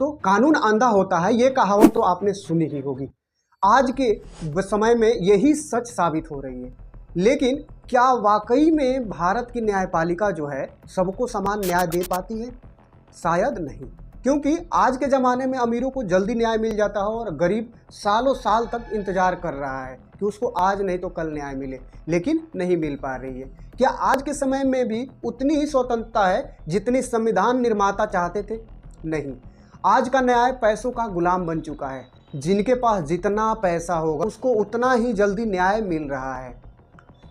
दोस्तों, कानून अंधा होता है, ये कहावत तो आपने सुनी ही होगी। आज के समय में यही सच साबित हो रही है। लेकिन क्या वाकई में भारत की न्यायपालिका जो है सबको समान न्याय दे पाती है? शायद नहीं, क्योंकि आज के ज़माने में अमीरों को जल्दी न्याय मिल जाता है और गरीब सालों साल तक इंतजार कर रहा है कि उसको आज नहीं तो कल न्याय मिले, लेकिन नहीं मिल पा रही है। क्या आज के समय में भी उतनी ही स्वतंत्रता है जितनी संविधान निर्माता चाहते थे? नहीं। आज का न्याय पैसों का गुलाम बन चुका है। जिनके पास जितना पैसा होगा उसको उतना ही जल्दी न्याय मिल रहा है।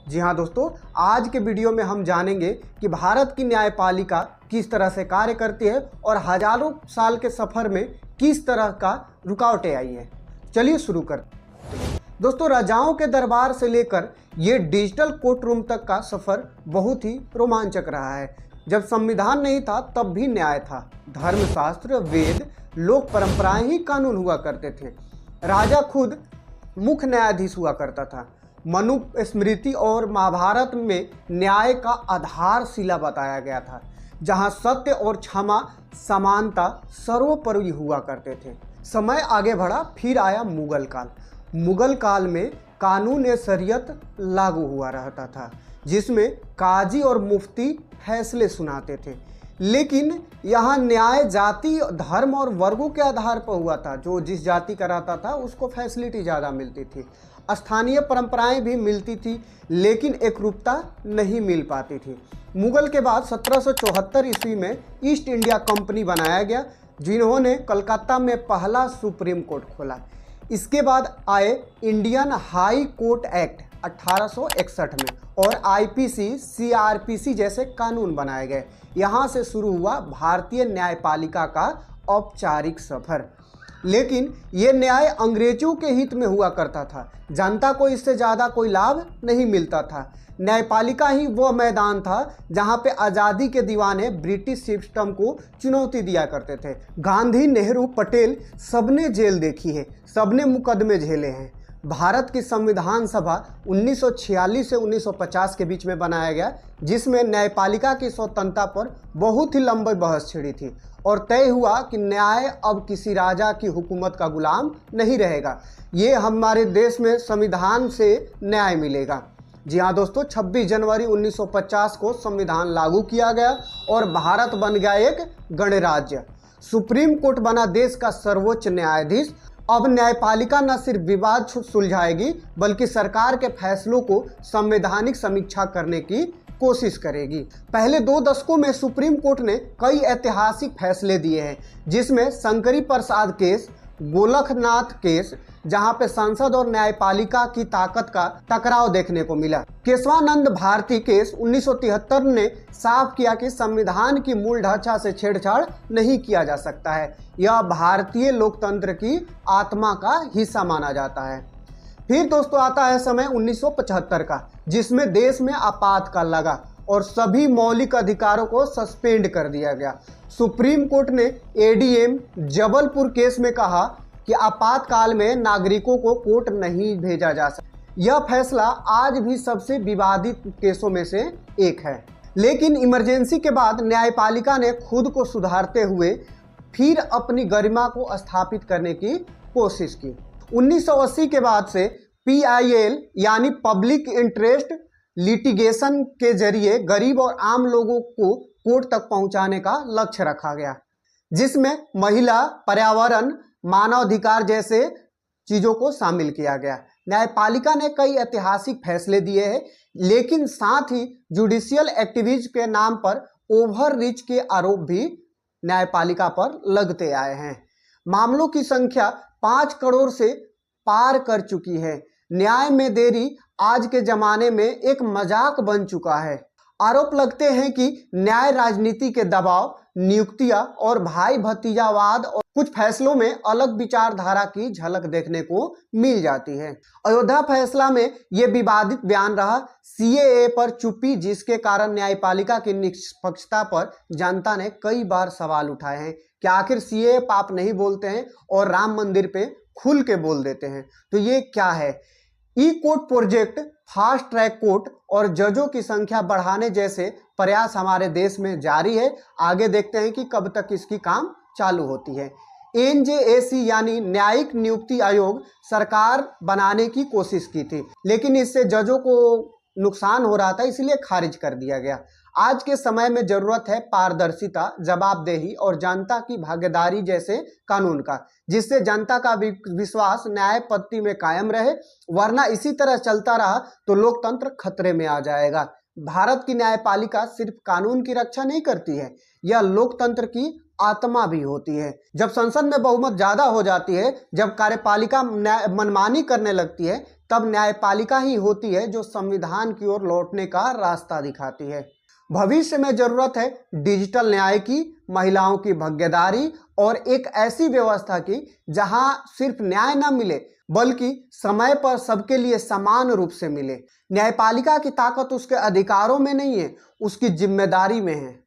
जी हाँ दोस्तों, आज के वीडियो में हम जानेंगे कि भारत की न्यायपालिका किस तरह से कार्य करती है और हजारों साल के सफ़र में किस तरह का रुकावटें आई हैं। चलिए शुरू करते हैं। दोस्तों, राजाओं के दरबार से लेकर ये डिजिटल कोर्ट रूम तक का सफ़र बहुत ही रोमांचक रहा है। जब संविधान नहीं था तब भी न्याय था। धर्मशास्त्र, वेद, लोक परंपराएं ही कानून हुआ करते थे। राजा खुद मुख्य न्यायाधीश हुआ करता था। मनुस्मृति और महाभारत में न्याय का आधारशिला बताया गया था, जहां सत्य और क्षमा, समानता सर्वोपरि हुआ करते थे। समय आगे बढ़ा, फिर आया मुगल काल। मुगल काल में कानून शरीयत लागू हुआ रहता था, जिसमें काजी और मुफ्ती फैसले सुनाते थे। लेकिन यहाँ न्याय जाति, धर्म और वर्गों के आधार पर हुआ था। जो जिस जाति का रहता था उसको फैसिलिटी ज़्यादा मिलती थी। स्थानीय परंपराएं भी मिलती थी, लेकिन एकरूपता नहीं मिल पाती थी। मुगल के बाद 1774 ईस्वी में ईस्ट इंडिया कंपनी बनाया गया, जिन्होंने कलकत्ता में पहला सुप्रीम कोर्ट खोला। इसके बाद आए इंडियन हाई कोर्ट एक्ट 1861 में और आईपीसी, सीआरपीसी जैसे कानून बनाए गए। यहाँ से शुरू हुआ भारतीय न्यायपालिका का औपचारिक सफर। लेकिन ये न्याय अंग्रेजों के हित में हुआ करता था। जनता को इससे ज़्यादा कोई लाभ नहीं मिलता था। न्यायपालिका ही वो मैदान था जहाँ पे आज़ादी के दीवाने ब्रिटिश सिस्टम को चुनौती दिया करते थे। गांधी, नेहरू, पटेल सबने जेल देखी है, सबने मुकदमे झेले हैं। भारत की संविधान सभा 1946 से 1950 के बीच में बनाया गया, जिसमें न्यायपालिका की स्वतंत्रता पर बहुत ही लंबी बहस छिड़ी थी और तय हुआ कि न्याय अब किसी राजा की हुकूमत का गुलाम नहीं रहेगा। ये हमारे देश में संविधान से न्याय मिलेगा। जी हाँ दोस्तों, 26 जनवरी 1950 को संविधान लागू किया गया और भारत बन गया एक गणराज्य। सुप्रीम कोर्ट बना देश का सर्वोच्च न्यायाधीश। अब न्यायपालिका न सिर्फ विवाद सुलझाएगी, बल्कि सरकार के फैसलों को संवैधानिक समीक्षा करने की कोशिश करेगी। पहले 2 दशकों में सुप्रीम कोर्ट ने कई ऐतिहासिक फैसले दिए हैं, जिसमें शंकरी प्रसाद केस, गोलखनाथ केस, जहां पे संसद और न्यायपालिका की ताकत का टकराव देखने को मिला। केशवानंद भारती केस 1973 ने साफ किया कि संविधान की मूल ढांचा से छेड़छाड़ नहीं किया जा सकता है। यह भारतीय लोकतंत्र की आत्मा का हिस्सा माना जाता है। फिर दोस्तों आता है समय 1975 का, जिसमें देश में आपातकाल लगा और सभी मौलिक अधिकारों को सस्पेंड कर दिया गया। सुप्रीम कोर्ट ने एडीएम जबलपुर केस में कहा कि आपातकाल में नागरिकों को कोर्ट नहीं भेजा जा सकता। यह फैसला आज भी सबसे विवादित केसों में से एक है। लेकिन इमरजेंसी के बाद न्यायपालिका ने खुद को सुधारते हुए फिर अपनी गरिमा को स्थापित करने की कोशिश की। 1980 के बाद से पीआईएल यानी पब्लिक इंटरेस्ट लिटिगेशन के जरिए गरीब और आम लोगों को कोर्ट तक पहुंचाने का लक्ष्य रखा गया, जिसमें महिला, पर्यावरण, मानवाधिकार जैसे चीज़ों को शामिल किया गया। न्यायपालिका ने कई ऐतिहासिक फैसले दिए हैं, लेकिन साथ ही जुडिशियल एक्टिविज्म के नाम पर ओवर रीच के आरोप भी न्यायपालिका पर लगते आए हैं। मामलों की संख्या 5 करोड़ से पार कर चुकी है। न्याय में देरी आज के ज़माने में एक मजाक बन चुका है। आरोप लगते हैं कि न्याय राजनीति के दबाव, नियुक्तियां और भाई भतीजावाद और कुछ फैसलों में अलग विचारधारा की झलक देखने को मिल जाती है। अयोध्या फैसला में ये विवादित बयान रहा। सीएए पर चुप्पी, जिसके कारण न्यायपालिका की निष्पक्षता पर जनता ने कई बार सवाल उठाए हैं कि आखिर सीएए पाप नहीं बोलते हैं और राम मंदिर पे खुल के बोल देते हैं, तो ये क्या है? E court project, fast track court और जजों की संख्या बढ़ाने जैसे प्रयास हमारे देश में जारी है। आगे देखते हैं कि कब तक इसकी काम चालू होती है। एनजेएसी यानी न्यायिक नियुक्ति आयोग सरकार बनाने की कोशिश की थी, लेकिन इससे जजों को नुकसान हो रहा था, इसलिए खारिज कर दिया गया। आज के समय में जरूरत है पारदर्शिता, जवाबदेही और जनता की भागीदारी जैसे कानून का, जिससे जनता का विश्वास न्याय पद्धति में कायम रहे। वरना इसी तरह चलता रहा तो लोकतंत्र खतरे में आ जाएगा। भारत की न्यायपालिका सिर्फ कानून की रक्षा नहीं करती है, यह लोकतंत्र की आत्मा भी होती है। जब संसद में बहुमत ज्यादा हो जाती है, जब कार्यपालिका मनमानी करने लगती है, तब न्यायपालिका ही होती है जो संविधान की ओर लौटने का रास्ता दिखाती है। भविष्य में जरूरत है डिजिटल न्याय की, महिलाओं की भागीदारी और एक ऐसी व्यवस्था की जहां सिर्फ न्याय न मिले बल्कि समय पर सबके लिए समान रूप से मिले। न्यायपालिका की ताकत उसके अधिकारों में नहीं है, उसकी जिम्मेदारी में है।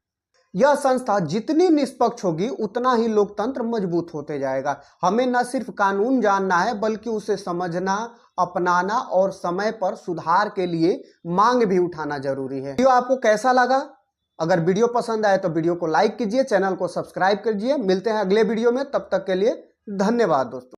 यह संस्था जितनी निष्पक्ष होगी उतना ही लोकतंत्र मजबूत होते जाएगा। हमें न सिर्फ कानून जानना है बल्कि उसे समझना, अपनाना और समय पर सुधार के लिए मांग भी उठाना जरूरी है। वीडियो आपको कैसा लगा? अगर वीडियो पसंद आए तो वीडियो को लाइक कीजिए, चैनल को सब्सक्राइब कीजिए। मिलते हैं अगले वीडियो में, तब तक के लिए धन्यवाद दोस्तों।